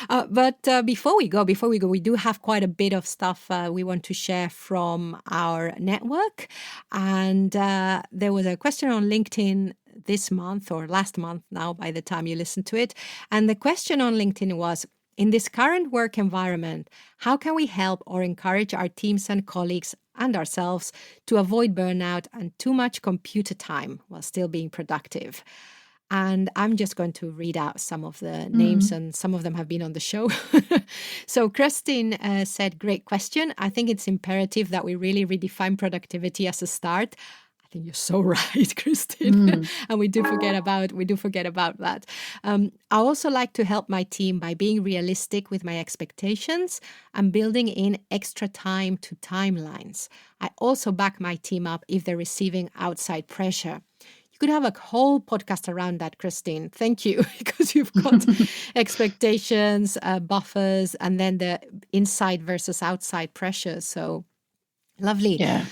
But before we go, we do have quite a bit of stuff we want to share from our network. And there was a question on LinkedIn this month, or last month now by the time you listen to it. And the question on LinkedIn was, in this current work environment, how can we help or encourage our teams and colleagues and ourselves to avoid burnout and too much computer time while still being productive? And I'm just going to read out some of the names, and some of them have been on the show. So Christine said, great question. I think it's imperative that we really redefine productivity as a start. I think you're so right, Christine. And we do forget about that. I also like to help my team by being realistic with my expectations and building in extra time to timelines. I also back my team up if they're receiving outside pressure. You could have a whole podcast around that, Christine. Thank you, because you've got expectations, buffers, and then the inside versus outside pressure. So Lovely. Yeah.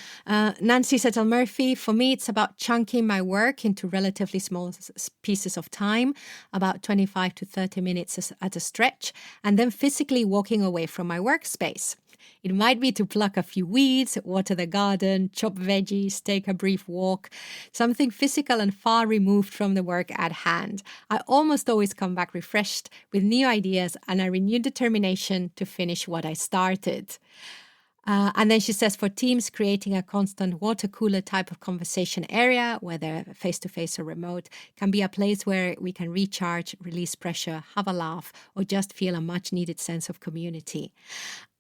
Nancy Settle Murphy, for me, it's about chunking my work into relatively small pieces of time, about 25 to 30 minutes at a stretch, and then physically walking away from my workspace. It might be to pluck a few weeds, water the garden, chop veggies, take a brief walk, something physical and far removed from the work at hand. I almost always come back refreshed with new ideas and a renewed determination to finish what I started. And then she says, for teams, creating a constant water cooler type of conversation area, whether face-to-face or remote, can be a place where we can recharge, release pressure, have a laugh, or just feel a much-needed sense of community.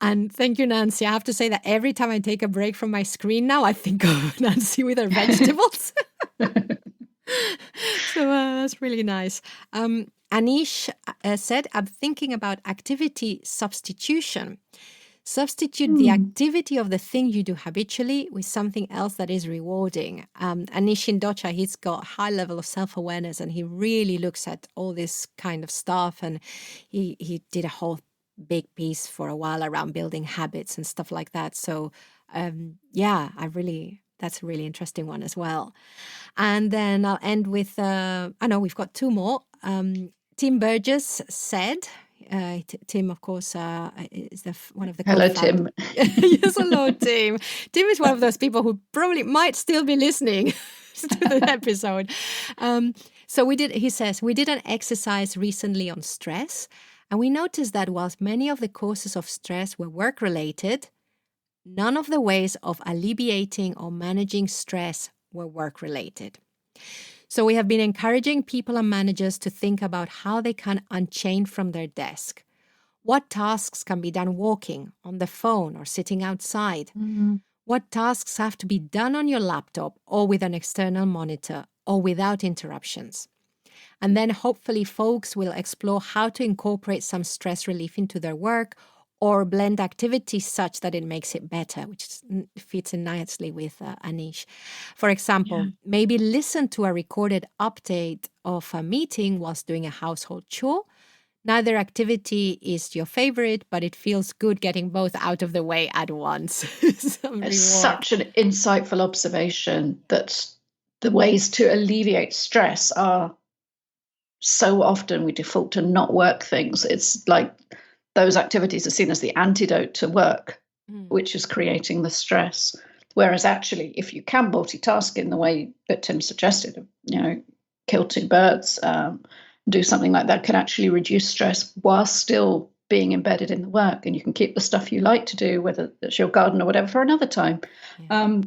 And thank you, Nancy. I have to say that every time I take a break from my screen now, I think of Nancy with her vegetables. So that's really nice. Anish said, I'm thinking about activity substitution. Substitute the activity of the thing you do habitually with something else that is rewarding. Anish in Docha, he's got a high level of self-awareness and he really looks at all this kind of stuff. And he did a whole big piece for a while around building habits and stuff like that. So that's a really interesting one as well. And then I'll end with, we've got two more. Tim Burgess said, Tim, of course, is one of the Hello, co-founders. Tim. Yes, hello, Tim. Tim is one of those people who probably might still be listening to the episode. He says, we did an exercise recently on stress, and we noticed that whilst many of the causes of stress were work-related, none of the ways of alleviating or managing stress were work-related. So we have been encouraging people and managers to think about how they can unchain from their desk. What tasks can be done walking, on the phone, or sitting outside? Mm-hmm. What tasks have to be done on your laptop or with an external monitor or without interruptions? And then hopefully folks will explore how to incorporate some stress relief into their work or blend activities such that it makes it better, which fits in nicely with Anish. For example, maybe listen to a recorded update of a meeting whilst doing a household chore. Neither activity is your favorite, but it feels good getting both out of the way at once. It's such an insightful observation that the ways to alleviate stress are so often we default to not work things. It's like those activities are seen as the antidote to work, which is creating the stress. Whereas actually, if you can multitask in the way that Tim suggested, kill two birds, do something like that, can actually reduce stress while still being embedded in the work. And you can keep the stuff you like to do, whether it's your garden or whatever, for another time. Yeah.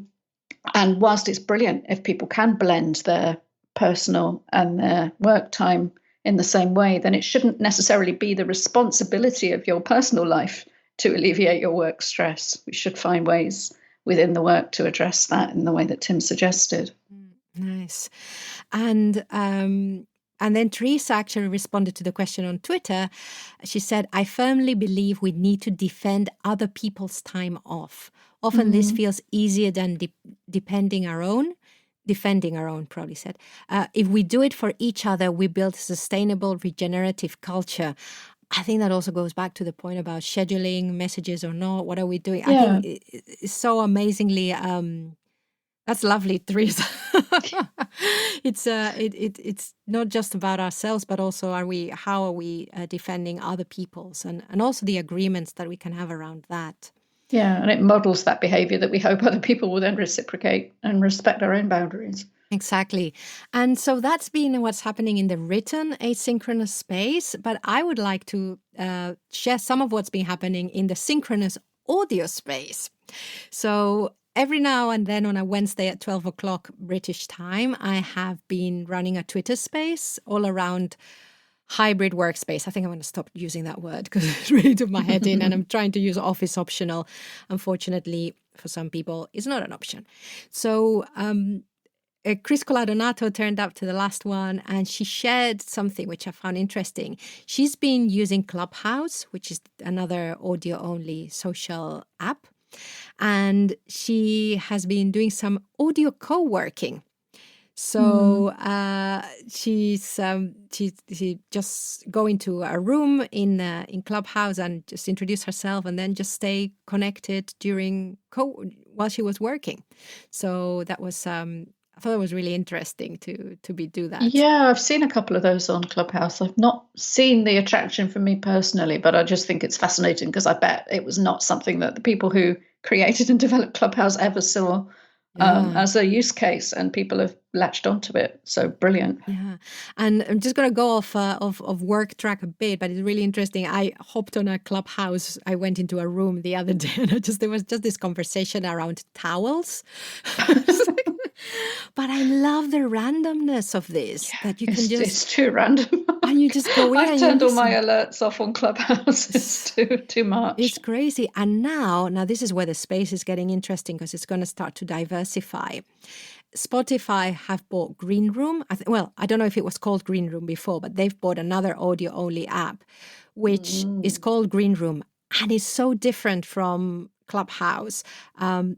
And whilst it's brilliant if people can blend their personal and their work time in the same way, then it shouldn't necessarily be the responsibility of your personal life to alleviate your work stress. We should find ways within the work to address that in the way that Tim suggested. Nice. And then Teresa actually responded to the question on Twitter. She said, I firmly believe we need to defend other people's time off. Often this feels easier than defending our own, probably said. If we do it for each other, we build a sustainable, regenerative culture. I think that also goes back to the point about scheduling messages or not. What are we doing? Yeah. I think it's so amazingly... that's lovely, Teresa. It's not just about ourselves, but also how are we defending other people's and also the agreements that we can have around that. Yeah, and it models that behavior that we hope other people will then reciprocate and respect our own boundaries. Exactly. And so that's been what's happening in the written asynchronous space. But I would like to share some of what's been happening in the synchronous audio space. So every now and then on a Wednesday at 12 o'clock British time, I have been running a Twitter space all around hybrid workspace. I think I'm going to stop using that word because it really took my head in, and I'm trying to use Office optional. Unfortunately, for some people, it's not an option. So Chris Coladonato turned up to the last one, and she shared something which I found interesting. She's been using Clubhouse, which is another audio-only social app, and she has been doing some audio co-working. So she just go into a room in Clubhouse and just introduce herself, and then just stay connected while she was working. So that was I thought it was really interesting to do that. Yeah, I've seen a couple of those on Clubhouse. I've not seen the attraction for me personally, but I just think it's fascinating because I bet it was not something that the people who created and developed Clubhouse ever saw Yeah. as a use case, and people have latched onto it. So brilliant. Yeah, and I'm just gonna go off work track a bit, but it's really interesting. I hopped on a Clubhouse. I went into a room the other day, and there was just this conversation around towels. But I love the randomness of this, that you can It's too random. and you just go in I've and you turned all my listen. alerts off on Clubhouse. It's too much. It's crazy. And now this is where the space is getting interesting, because it's going to start to diversify. Spotify have bought Green Room. I don't know if it was called Green Room before, but they've bought another audio-only app, which is called Green Room. And it's so different from Clubhouse.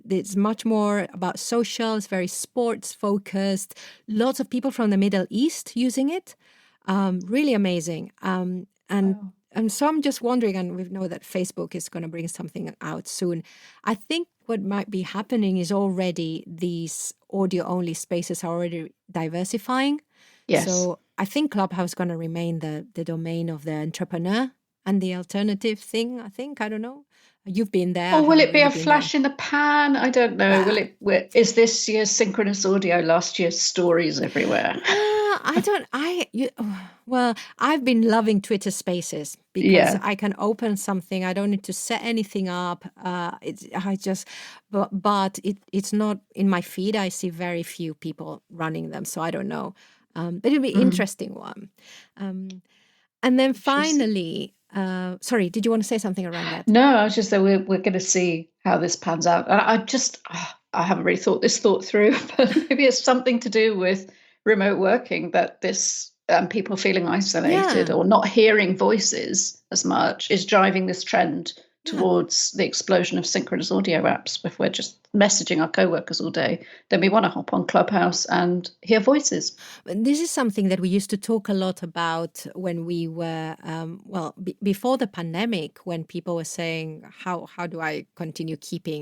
It's much more about social, it's very sports focused. Lots of people from the Middle East using it. Really amazing. And so I'm just wondering, and we know that Facebook is going to bring something out soon. I think what might be happening is already these audio-only spaces are already diversifying. Yes. So I think Clubhouse is going to remain the domain of the entrepreneur and the alternative thing, I think. I don't know. You've been there. I Or will haven't it be really a been there. flash in the pan? I don't know. Is this year's synchronous audio last year's stories everywhere? I've been loving Twitter Spaces because Yeah. I can open something. I don't need to set anything up. But it's not in my feed. I see very few people running them, so I don't know. But it'll be interesting one. And then finally, sorry, did you want to say something around that? No, I was just saying we're going to see how this pans out. And I haven't really thought this thought through, but maybe it's something to do with remote working, that this people feeling isolated or not hearing voices as much is driving this trend towards the explosion of synchronous audio apps. If we're just messaging our co-workers all day, then we want to hop on Clubhouse and hear voices. This is something that we used to talk a lot about when we were, before the pandemic, when people were saying, how do I continue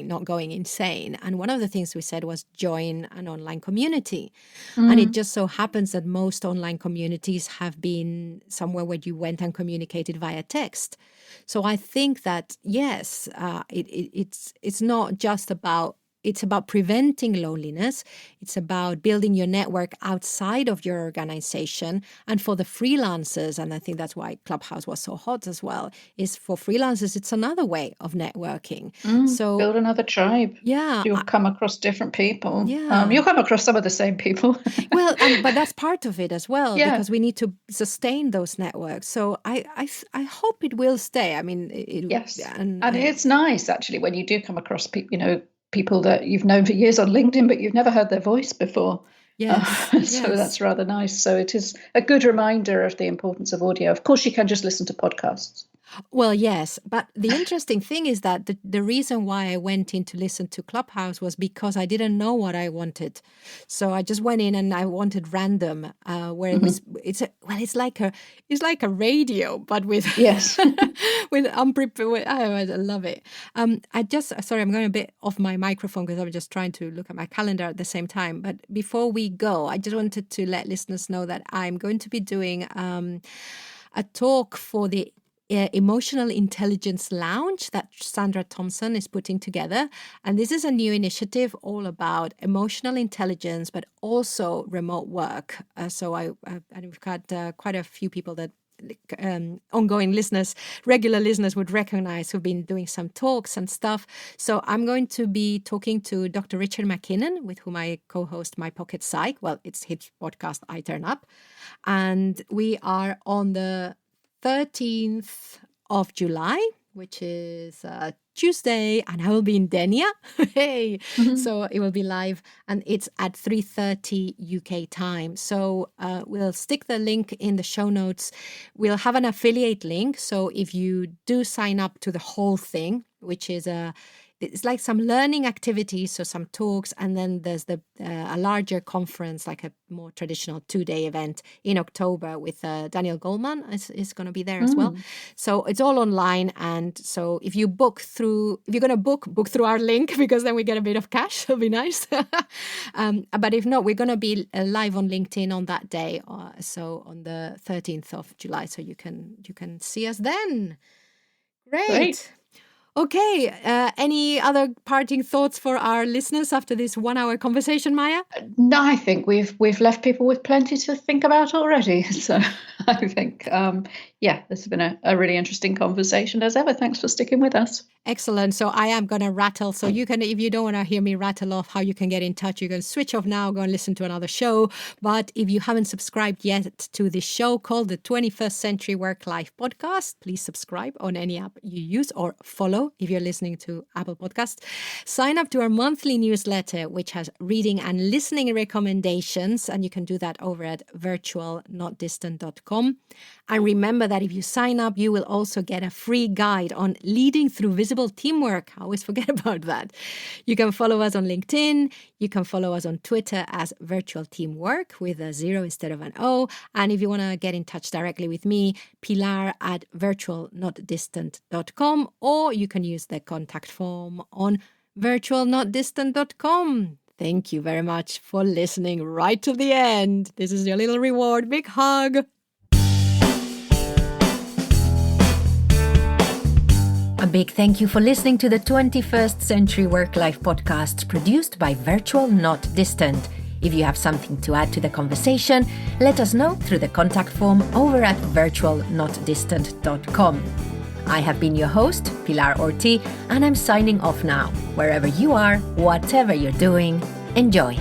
not going insane? And one of the things we said was join an online community. And it just so happens that most online communities have been somewhere where you went and communicated via text. So I think that, yes, it's not just about, it's about preventing loneliness. It's about building your network outside of your organization. And for the freelancers, and I think that's why Clubhouse was so hot as well, is for freelancers, it's another way of networking. So build another tribe. Yeah. You'll come across different people. Yeah. You'll come across some of the same people. But that's part of it as well, because we need to sustain those networks. So I hope it will stay. I mean, yes. And it's nice, actually, when you do come across people that you've known for years on LinkedIn, but you've never heard their voice before. Yes. So that's rather nice. So it is a good reminder of the importance of audio. Of course, you can just listen to podcasts. Well, yes, but the interesting thing is that the reason why I went in to listen to Clubhouse was because I didn't know what I wanted. So I just went in and I wanted random, where it was, it's like a radio, but with, yes, with unprepared. I love it. Sorry, I'm going a bit off my microphone because I'm just trying to look at my calendar at the same time. But before we go, I just wanted to let listeners know that I'm going to be doing a talk for the Emotional Intelligence Lounge that Sandra Thompson is putting together. And this is a new initiative all about emotional intelligence, but also remote work. So we've got quite a few people that ongoing listeners, regular listeners would recognize, who've been doing some talks and stuff. So I'm going to be talking to Dr. Richard McKinnon, with whom I co-host My Pocket Psych. Well, it's his podcast, I Turn Up. And we are on the 13th of July, which is Tuesday, and I will be in Denia. Hey! So it will be live, and it's at 3:30 UK time. So we'll stick the link in the show notes. We'll have an affiliate link. So if you do sign up to the whole thing, which is it's like some learning activities, so some talks, and then there's a larger conference, like a more traditional 2-day event in October with Daniel Goleman is going to be there as well. So it's all online, and so if you're going to book through our link, because then we get a bit of cash. It'll be nice. But if not, we're going to be live on LinkedIn on that day, so on the 13th of July. So you can see us then. Great. Okay. Any other parting thoughts for our listeners after this 1-hour conversation, Maya? No, I think we've left people with plenty to think about already. So I think, this has been a really interesting conversation as ever. Thanks for sticking with us. Excellent. So I am going to rattle. So you can, if you don't want to hear me rattle off how you can get in touch, you can switch off now, go and listen to another show. But if you haven't subscribed yet to this show called the 21st Century Work-Life Podcast, please subscribe on any app you use, or follow if you're listening to Apple Podcasts. Sign up to our monthly newsletter, which has reading and listening recommendations. And you can do that over at virtualnotdistant.com. And remember that if you sign up, you will also get a free guide on leading through visible teamwork. I always forget about that. You can follow us on LinkedIn. You can follow us on Twitter as Virtual Teamwork with a 0 instead of an O. And if you want to get in touch directly with me, Pilar at virtualnotdistant.com, or you can use the contact form on virtualnotdistant.com. Thank you very much for listening right to the end. This is your little reward. Big hug. A big thank you for listening to the 21st Century Work-Life Podcast, produced by Virtual Not Distant. If you have something to add to the conversation, let us know through the contact form over at virtualnotdistant.com. I have been your host, Pilar Orti, and I'm signing off now. Wherever you are, whatever you're doing, enjoy.